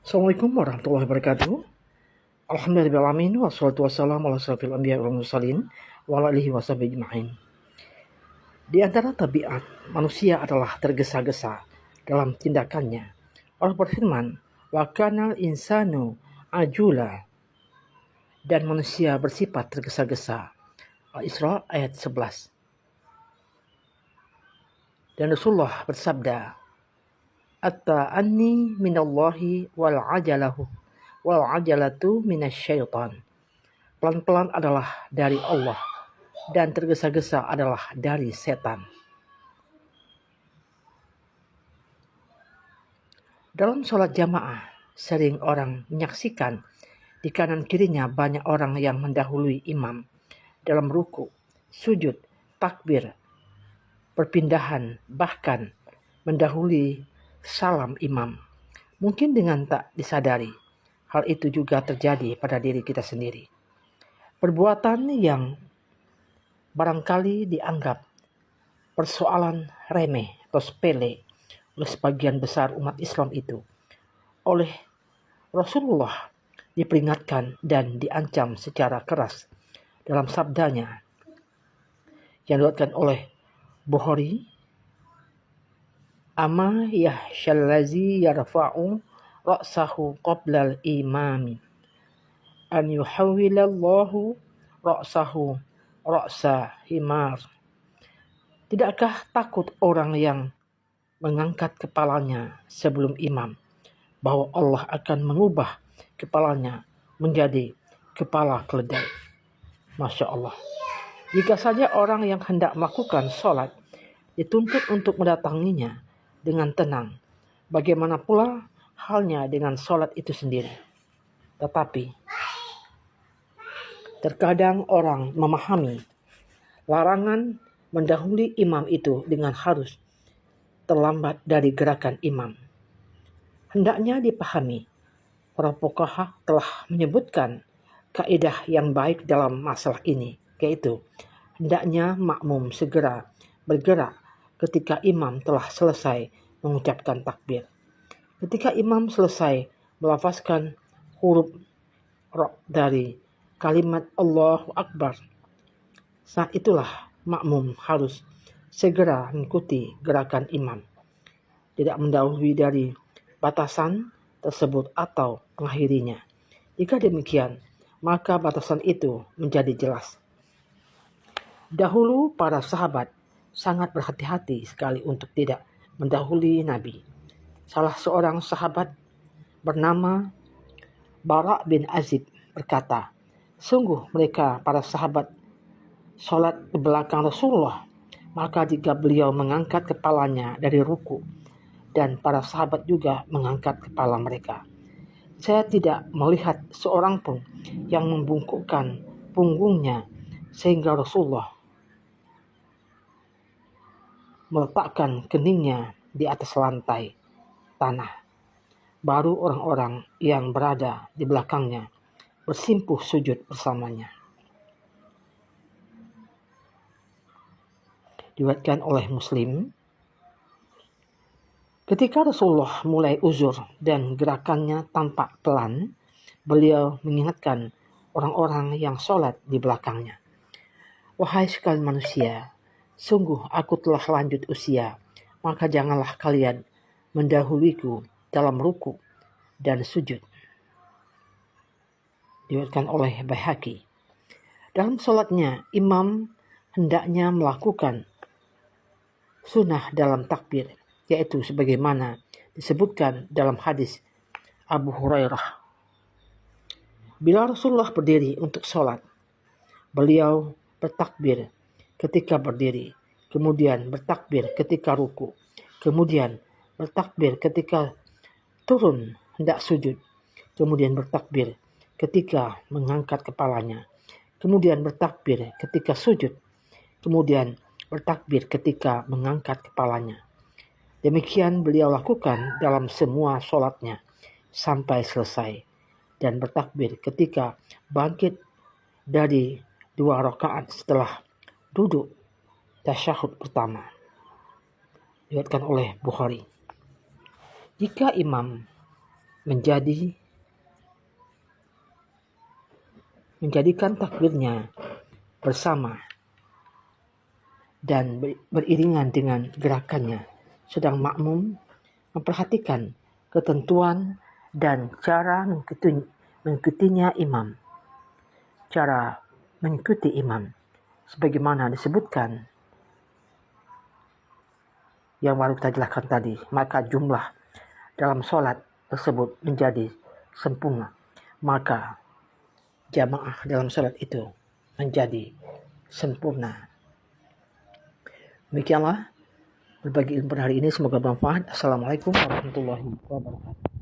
Assalamualaikum warahmatullahi wabarakatuh. Alhamdulillahirrahmanirrahim. Wassalatu wassalamu ala asyrafil anbiya'i wal mursalin wa ala alihi washabihi ajma'in. Di antara tabiat manusia adalah tergesa-gesa dalam tindakannya. Allah berfirman, "Wa kanal insanu ajula." Dan manusia bersifat tergesa-gesa. Al-Isra ayat 11. Dan Rasulullah bersabda, "At-ta'anni minallahi wal ajalatu minasyaitan." Pelan-pelan adalah dari Allah dan tergesa-gesa adalah dari setan. Dalam sholat jamaah, sering orang menyaksikan di kanan kirinya banyak orang yang mendahului imam dalam ruku, sujud, takbir, perpindahan, bahkan mendahului salam imam. Mungkin dengan tak disadari, hal itu juga terjadi pada diri kita sendiri. Perbuatan yang barangkali dianggap persoalan remeh atau sepele oleh sebagian besar umat Islam itu oleh Rasulullah diperingatkan dan diancam secara keras dalam sabdanya yang diriwayatkan oleh Bukhari, "Ama yahsyallazi yarfa'u ra'sahu qablal imami an yuhawwilallahu ra'sahu ra'sa himar." Tidakkah takut orang yang mengangkat kepalanya sebelum imam, bahwa Allah akan mengubah kepalanya menjadi kepala keledai? Masya Allah. Jika saja orang yang hendak melakukan sholat dituntut untuk mendatanginya dengan tenang, bagaimana pula halnya dengan sholat itu sendiri? Tetapi terkadang orang memahami larangan mendahului imam itu dengan harus terlambat dari gerakan imam. Hendaknya dipahami, para fuqaha telah menyebutkan kaidah yang baik dalam masalah ini, yaitu hendaknya makmum segera bergerak ketika imam telah selesai mengucapkan takbir. Ketika imam selesai melafazkan huruf ra dari kalimat Allahu Akbar, saat itulah makmum harus segera mengikuti gerakan imam, tidak mendahului dari batasan tersebut atau mengakhirinya. Jika demikian, maka batasan itu menjadi jelas. Dahulu para sahabat sangat berhati-hati sekali untuk tidak mendahului Nabi. Salah seorang sahabat bernama Bara bin Azib berkata, "Sungguh mereka para sahabat sholat di belakang Rasulullah, maka jika beliau mengangkat kepalanya dari ruku dan para sahabat juga mengangkat kepala mereka, saya tidak melihat seorang pun yang membungkukkan punggungnya sehingga Rasulullah meletakkan keningnya di atas lantai tanah. Baru orang-orang yang berada di belakangnya bersimpuh sujud bersamanya." Diriwayatkan oleh Muslim, ketika Rasulullah mulai uzur dan gerakannya tampak pelan, beliau mengingatkan orang-orang yang sholat di belakangnya, "Wahai sekalian manusia, sungguh aku telah lanjut usia, maka janganlah kalian mendahuluiku dalam ruku dan sujud." Diriwayatkan oleh Baihaqi. Dalam sholatnya, imam hendaknya melakukan sunnah dalam takbir, yaitu sebagaimana disebutkan dalam hadis Abu Hurairah. Bila Rasulullah berdiri untuk sholat, beliau bertakbir ketika berdiri, kemudian bertakbir ketika ruku, kemudian bertakbir ketika turun hendak sujud, kemudian bertakbir ketika mengangkat kepalanya, kemudian bertakbir ketika sujud, kemudian bertakbir ketika mengangkat kepalanya. Demikian beliau lakukan dalam semua sholatnya sampai selesai, dan bertakbir ketika bangkit dari 2 rakaat setelah duduk tasyahud pertama. Diriwayatkan oleh Bukhari. Jika imam menjadikan takbirnya bersama dan beriringan dengan gerakannya, sedang makmum memperhatikan ketentuan dan cara mengikutinya imam. Cara mengikuti imam sebagaimana disebutkan yang baru kita jelaskan tadi, maka jumlah dalam sholat tersebut menjadi sempurna. Maka jamaah dalam sholat itu menjadi sempurna. Demikianlah berbagi ilmu pada hari ini. Semoga bermanfaat. Assalamualaikum warahmatullahi wabarakatuh.